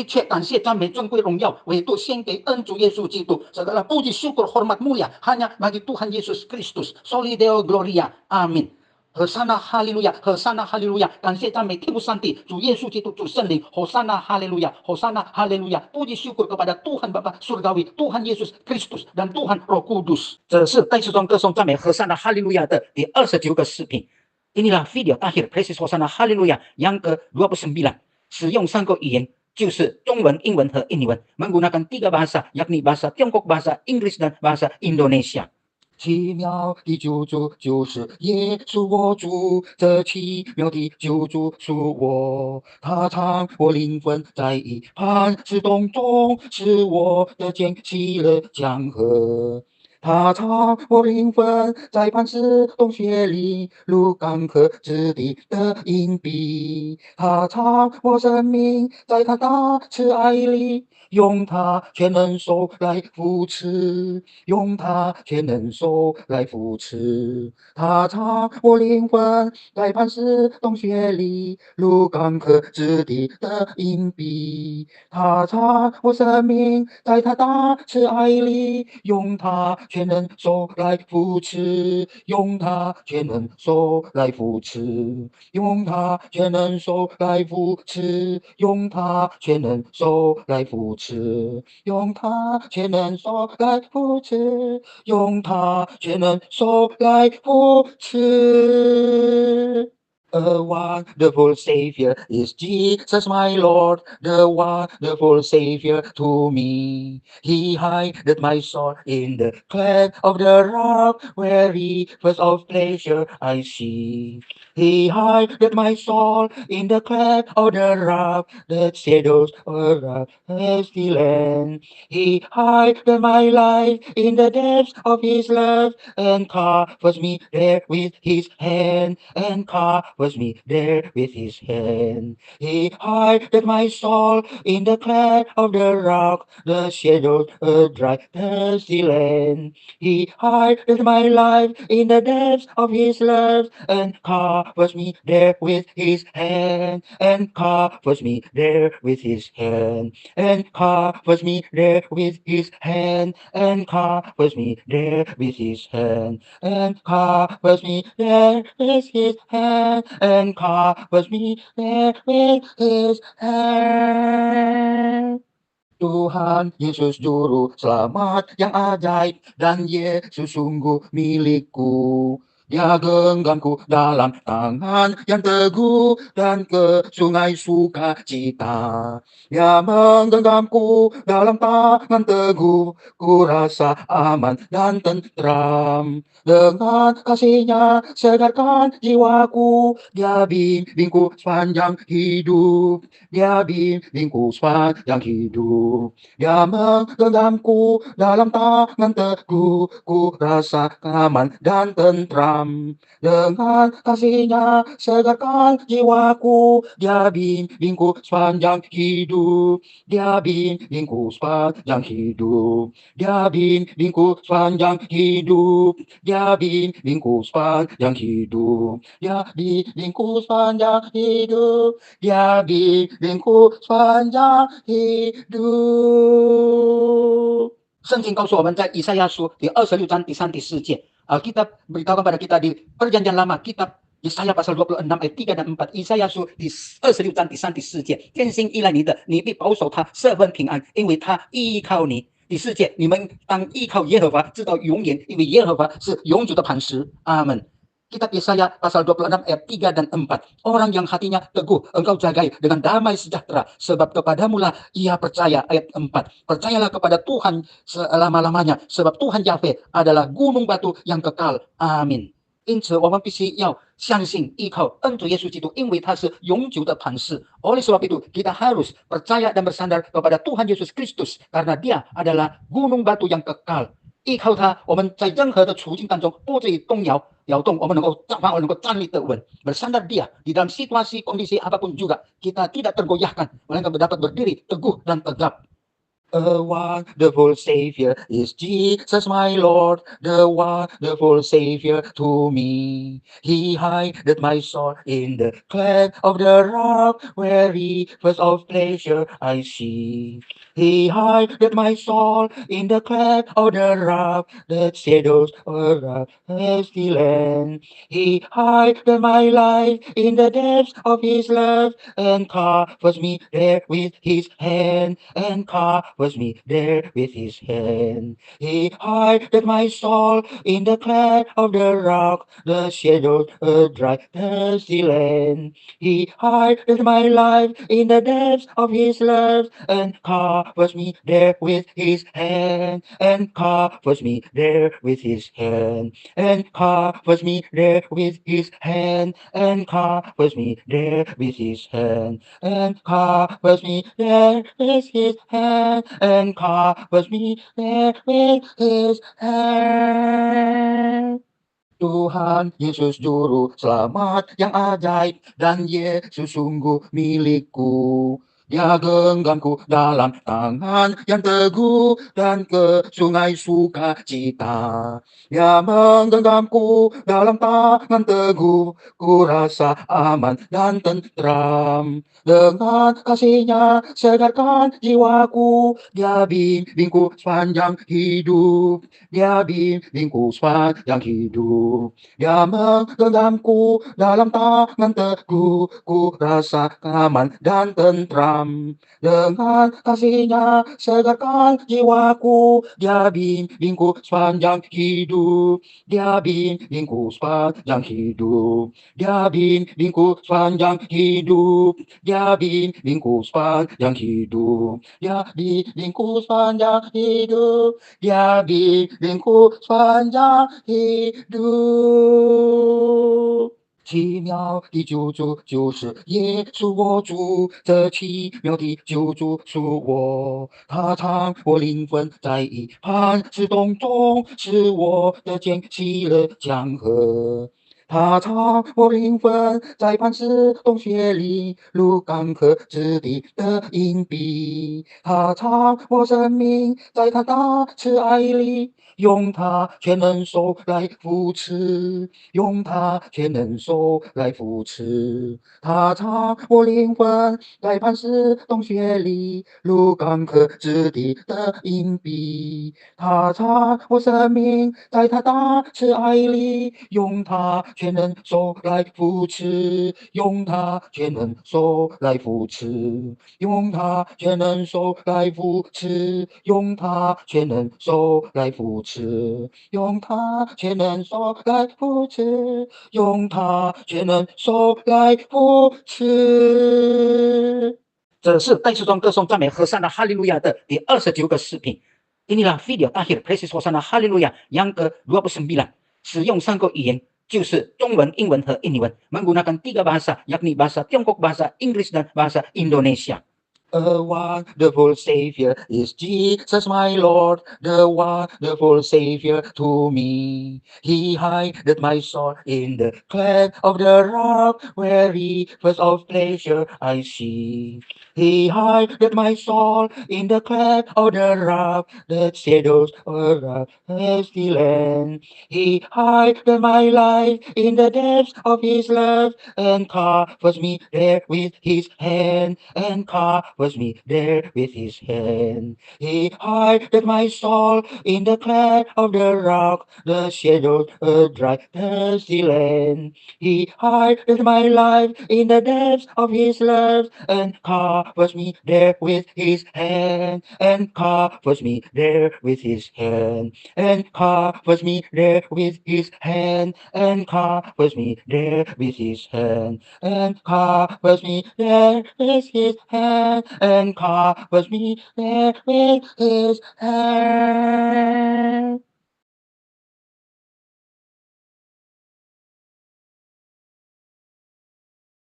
切感谢、赞美、尊贵、荣耀，唯独献给恩主耶稣基督。Segala puji, syukur, hormat, mulia hanya bagi Tuhan Yesus Kristus. Soli Deo Gloria. Amin. 和撒那哈利路亚，和撒那哈利路亚，感谢赞美天父上帝，主耶稣基督，主圣灵，和撒那哈利路亚，和撒那哈利路亚，puji syukur kepada Tuhan Bapa Surgawi, Tuhan Yesus Kristus dan Tuhan Roh Kudus。这是戴世中歌颂赞美和撒那哈利路亚的第29个视频。Inilah video akhir Praises Hosana Haleluya yang ke-29. 使用3个语言，就是中文、英文和印尼文， menggunakan 3 bahasa, yakni bahasa Tiongkok, bahasa Inggris dan bahasa Indonesia。奇妙的救主就是耶稣我主，这奇妙的救主属我，他藏我灵魂在一磐石洞中，使我的剑息了江河。他藏我灵魂在磐石洞穴里，如干涸之地的隐蔽。他藏我生命在他大慈爱里，用他全能手来扶持，用他全能手来扶持。他藏我灵魂在磐石洞穴里，如干涸之地的隐蔽。他藏我生命在他大慈爱里，用他全能手来扶持，用他全能手来扶持，用他全能手来扶持，用他全能手来扶持，用他全能手来扶持，用他全能手来扶持。A wonderful Savior is Jesus my Lord, the wonderful Savior to me. He hideth my soul in the cleft of the rock, where rivers of pleasure I see. He hideth my soul in the cleft of the rock, that shadows around hasty land. He hideth my life in the depths of his love, and covers me there with his hand, and covers me there with his hand. He hideth my soul in the cleft of the rock, the shadows of dry thirsty land. He hideth my life in the depths of his love, and covers me there with his hand, and covers me there with his hand, and covers me there with his hand, and covers me there with his hand, and covers me there with his hand, and covers me there with his hand. Tuhan Yesus Juru Selamat yang ajaib, dan Yesus sungguh milikku. Dia genggamku dalam tangan yang teguh, dan ke sungai sukacita. Dia menggenggamku dalam tangan teguh, ku rasa aman dan tentram. Dengan kasih-Nya segarkan jiwaku, Dia bimbingku sepanjang hidup. Dia bimbingku sepanjang hidup. Dia menggenggamku dalam tangan teguh, ku rasa aman dan tentram. Dengan kasih-Nya segarkan jiwaku, Dia bimbingku sepanjang hidup. Dia bimbingku sepanjang hidup. Dia bimbingku sepanjang hidup. Dia bimbingku sepanjang hidup. Dia bimbingku sepanjang hidup. Dia bimbingku sepanjang hidup. 圣经告诉我们，在以赛亚书第26章第3、第4节，Alkitab beritahu kepada kita di Perjanjian Lama, kitab Yesaya pasal 26 ayat 3 dan 4, 以赛亚书第26章第3、第4节，天心依赖你的，你必保守他十分平安，因为他依靠你。第4节，你们当依靠耶和华，直到永远，因为耶和华是永久的磐石。阿门。Kitab Yesaya pasal 26 ayat 3 dan 4. Orang yang hatinya teguh engkau jagai dengan damai sejahtera, sebab kepadamulah ia percaya. Ayat 4. Percayalah kepada Tuhan selama-lamanya, sebab Tuhan Yahweh adalah gunung batu yang kekal. Amin. 因此我们必须要相信依靠恩主耶稣基督，因为他是永久的磐石。Oleh sebab itu kita harus percaya dan bersandar kepada Tuhan Yesus Kristus, karena dia adalah gunung batu yang kekal. 依靠他，我们在任何的处境当中不至于动摇动，我们反而能够站立得稳。Bersandar dia di dalam situasi kondisi apapun juga, kita tidak tergoyahkan, melainkan dapat berdiri teguh dan tegap. A wonderful Savior is Jesus, my Lord, the wonderful Savior to me. He hideth my soul in the cleft of the rock, where rivers of pleasure I see. He hideth my soul in the cleft of the rock, that shadows around hasty land. He hideth my life in the depths of His love, and covers me there with His hand, and covers me there with His hand. He hideth my soul in the cleft of the rock, the shadows a dry thirsty land. He hideth my life in the depths of His love, and covers me there with His hand, and covers me there with His hand, and covers me there with His hand, and covers me there with His hand, and covers me there with His hand, and covers me there with His hand. Tuhan Yesus Juru Selamat yang ajaib, dan Yesus sungguh milikku. Dia genggamku dalam tangan yang teguh, dan ke sungai sukacita. Dia menggenggamku dalam tangan teguh, ku rasa aman dan tentram. Dengan kasihnya segarkan jiwaku, dia bimbingku sepanjang hidup. Dia bimbingku sepanjang hidup. Dia menggenggamku dalam tangan teguh, ku rasa aman dan tentram. Dengan kasihnya segarkan jiwaku, dia bimbingku sepanjang hidup. Dia bimbingku sepanjang hidup. Dia bimbingku sepanjang hidup. Dia bimbingku sepanjang hidup. Dia bimbingku sepanjang hidup. Dia bimbingku sepanjang hidup。奇妙的救主就是耶稣我主，这奇妙的救主属我，他藏我灵魂在一磐石洞中，使我的剑起了江河。他藏我灵魂在磐石洞穴里，如干涸之地的隐蔽。他藏我生命在他大慈爱里，用他全能手来扶持，用他全能手来扶持。他藏我灵魂在磐石洞穴里，如干涸之地的隐蔽。他藏我生命在他大慈爱里，用他全能手来扶持，用他全能手来扶持，用他全能手来扶持，用他全能手来扶持，用他全能手来扶持，用他全能手来扶持。这是戴世庄歌颂赞美和善的哈利路亚的第29个视频。Inilah video terakhir Praise Hosana Haleluya yang ke-29. 使用3个语言，就是中文、英文和印尼文，menggunakan 3 bahasa, yakni bahasa Tiongkok, bahasa Inggris, dan bahasa Indonesia. A wonderful Savior is Jesus, my Lord, the wonderful Savior to me. He hideth my soul in the cleft of the rock, where rivers of pleasure I see. He hideth my soul in the cleft of the rock, that shadows around hasty land. He hideth my life in the depths of His love, and covers me there with His hand, and covers me there with His hand. He hideth my soul in the cleft of the rock, the shadows a dry thirsty land. He hideth my life in the depths of His love, and covers me there with His hand, and covers me there with His hand, and covers me there with His hand, and covers me there with His hand, and covers me there with His hand, and covers me there with His hand.